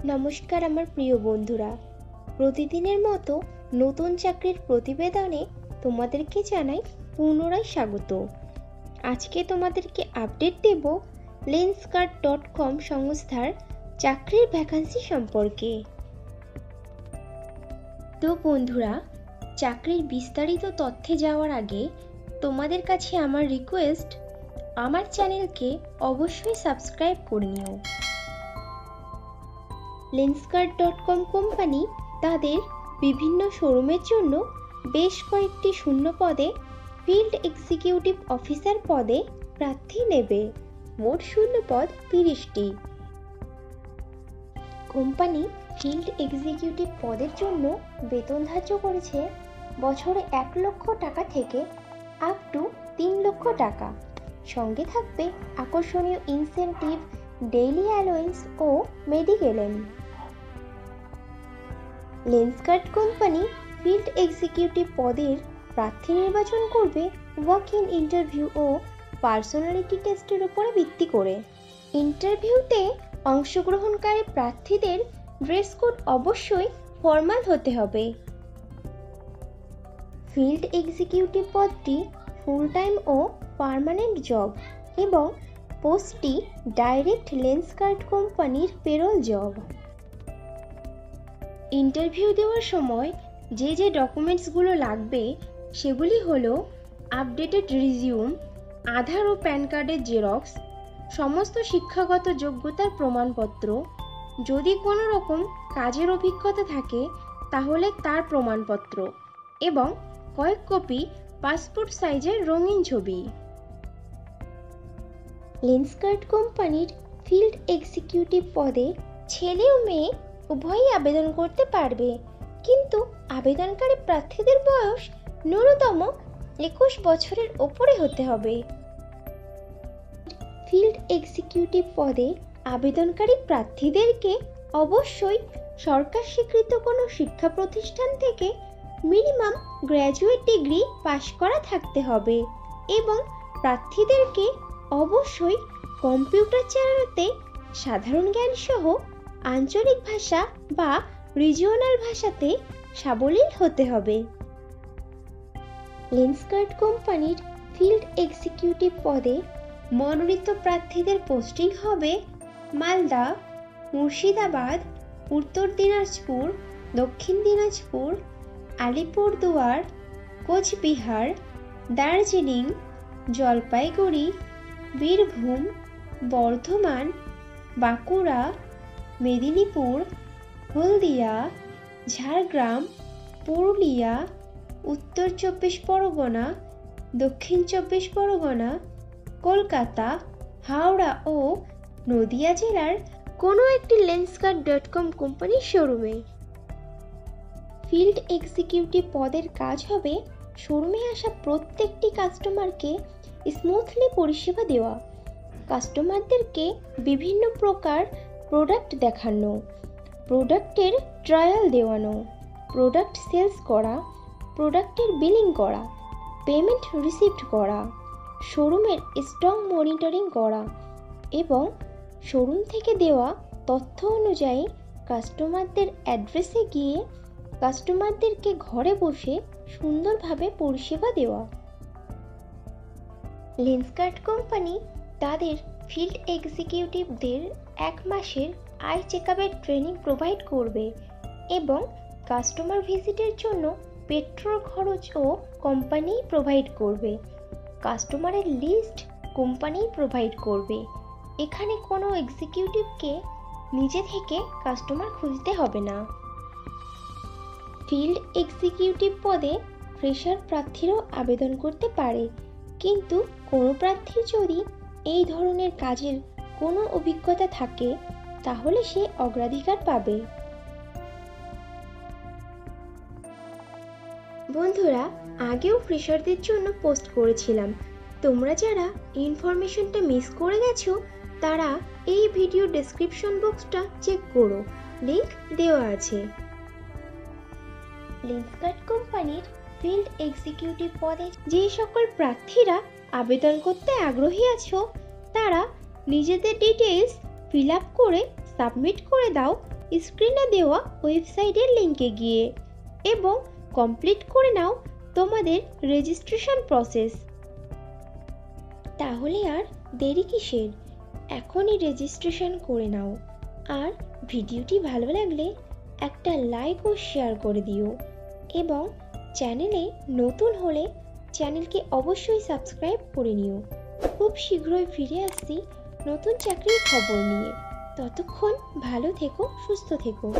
নমস্কার আমার প্রিয় বন্ধুরা, প্রতিদিনের মতো নতুন চাকরির প্রতিবেদনে তোমাদেরকে জানাই পুনরায় স্বাগত। আজকে তোমাদেরকে আপডেট দেব lenskart.com সংস্থার চাকরির ভ্যাকান্সি সম্পর্কে। তো বন্ধুরা, চাকরির বিস্তারিত তথ্যে যাওয়ার আগে তোমাদের কাছে আমার রিকোয়েস্ট, আমার চ্যানেলকে অবশ্যই সাবস্ক্রাইব করে নিও। lenskart.com কোম্পানি তাদের বিভিন্ন শোরুমের জন্য বেশ কয়েকটি শূন্য পদে ফিল্ড এক্সিকিউটিভ অফিসার পদে প্রার্থী নেবে। মোট শূন্য পদ 30টি। কোম্পানি ফিল্ড এক্সিকিউটিভ পদের জন্য বেতন ধার্য করেছে বছরে 1 লক্ষ টাকা থেকে আপ টু 3 লক্ষ টাকা। সঙ্গে থাকবে আকর্ষণীয় ইনসেনটিভ, ডেইলি অ্যালোয়েন্স ও mediclaim. Lenskart company field executive পদের প্রার্থী নির্বাচন করবে ওয়াক ইন ইন্টারভিউ ও পার্সোনালিটি টেস্টের উপরে ভিত্তি করে। ইন্টারভিউতে অংশগ্রহণকারী প্রার্থীদের ড্রেস কোড অবশ্যই ফর্মাল হতে হবে। ফিল্ড এক্সিকিউটিভ পদটি ফুল টাইম ও পার্মানেন্ট জব এবং পোস্টটি ডাইরেক্ট লেন্সকার্ট কোম্পানির পেরোল জব। ইন্টারভিউ দেওয়ার সময় যে ডকুমেন্টসগুলো লাগবে সেগুলি হলো আপডেটেড রিজিউম, আধার ও প্যান কার্ডের জেরক্স, সমস্ত শিক্ষাগত যোগ্যতার প্রমাণপত্র, যদি কোনো রকম কাজের অভিজ্ঞতা থাকে তাহলে তার প্রমাণপত্র এবং কয়েক কপি পাসপোর্ট সাইজের রঙিন ছবি। লেন্সকার্ট কোম্পানির ফিল্ড এক্সিকিউটিভ পদে ছেলে ও মেয়ে উভয়ই আবেদন করতে পারবে, কিন্তু আবেদনকারী প্রার্থীদের বয়স ন্যূনতম 21 বছরের ওপরে হতে হবে। ফিল্ড এক্সিকিউটিভ পদে আবেদনকারী প্রার্থীদেরকে অবশ্যই সরকার স্বীকৃত কোনো শিক্ষা প্রতিষ্ঠান থেকে মিনিমাম গ্র্যাজুয়েট ডিগ্রি পাশ করা থাকতে হবে এবং প্রার্থীদেরকে অবশ্যই কম্পিউটার চালাতে সাধারণ জ্ঞান সহ আঞ্চলিক ভাষা বা রিজিওনাল ভাষাতে সাবলীল হতে হবে। লেন্সকার্ট কোম্পানির ফিল্ড এক্সিকিউটিভ পদে মনোনীত প্রার্থীদের পোস্টিং হবে মালদা, মুর্শিদাবাদ, উত্তর দিনাজপুর, দক্ষিণ দিনাজপুর, আলিপুরদুয়ার, কোচবিহার, দার্জিলিং, জলপাইগুড়ি, বীরভূম, বর্ধমান, বাঁকুড়া, মেদিনীপুর, হলদিয়া, ঝাড়গ্রাম, পুরুলিয়া, উত্তর 24 পরগনা, দক্ষিণ 24 পরগনা, কলকাতা, হাওড়া ও নদিয়া জেলার কোনো একটি lenskart.com কোম্পানির শোরুমে। ফিল্ড এক্সিকিউটিভ পদের কাজ হবে শোরুমে আসা প্রত্যেকটি কাস্টমারকে স্মুথলি পরিষেবা দেওয়া, কাস্টমারদেরকে বিভিন্ন প্রকার প্রোডাক্ট দেখানো, প্রোডাক্টের ট্রায়াল দেওয়ানো, প্রোডাক্ট সেলস করা, প্রোডাক্টের বিলিং করা, পেমেন্ট রিসিভড করা, শোরুমের স্টক মনিটরিং করা এবং শোরুম থেকে দেওয়া তথ্য অনুযায়ী কাস্টমারদের অ্যাড্রেসে গিয়ে কাস্টমারদেরকে ঘরে বসে সুন্দরভাবে পরিষেবা দেওয়া। লেন্সকার্ট কোম্পানি তাদের ফিল্ড এক্সিকিউটিভদের 1 মাসের আই চেকআপের ট্রেনিং প্রোভাইড করবে এবং কাস্টমার ভিজিটের জন্য পেট্রোল খরচও কোম্পানি প্রোভাইড করবে। কাস্টমারের লিস্ট কোম্পানি প্রোভাইড করবে। এখানে কোনো এক্সিকিউটিভকে নিজে থেকে কাস্টমার খুঁজতে হবে না। ফিল্ড এক্সিকিউটিভ পদে ফ্রেশার প্রার্থীরাও আবেদন করতে পারে, কিন্তু কোনো প্রার্থীর যদি এই ধরনের কাজের কোনো অভিজ্ঞতা থাকে তাহলে সে অগ্রাধিকার পাবে। বন্ধুরা, আগেও ফ্রেশারদের জন্য পোস্ট করেছিলাম, তোমরা যারা ইনফরমেশনটা মিস করে গেছো তারা এই ভিডিও ডেসক্রিপশন বক্সটা চেক করো, লিংক দেওয়া আছে। লেন্সকার্ট কোম্পানির ফিল্ড এক্সিকিউটিভ পদে যে সকল প্রার্থীরা আবেদন করতে আগ্রহী আছো তারা নিজেদের ডিটেইলস ফিল আপ করে সাবমিট করে দাও স্ক্রিনে দেওয়া ওয়েবসাইটের লিঙ্কে গিয়ে এবং কমপ্লিট করে নাও তোমাদের রেজিস্ট্রেশন প্রসেস। তাহলে আর দেরি কিসের, এখনই রেজিস্ট্রেশন করে নাও। আর ভিডিওটি ভালো লাগলে একটা লাইক ও শেয়ার করে দিও এবং চ্যানেলে নতুন হলে চ্যানেলকে অবশ্যই সাবস্ক্রাইব করে নিও। খুব শীঘ্রই ফিরে আসছি নতুন চাকরির খবর নিয়ে। ততক্ষণ ভালো থেকো, সুস্থ থেকো।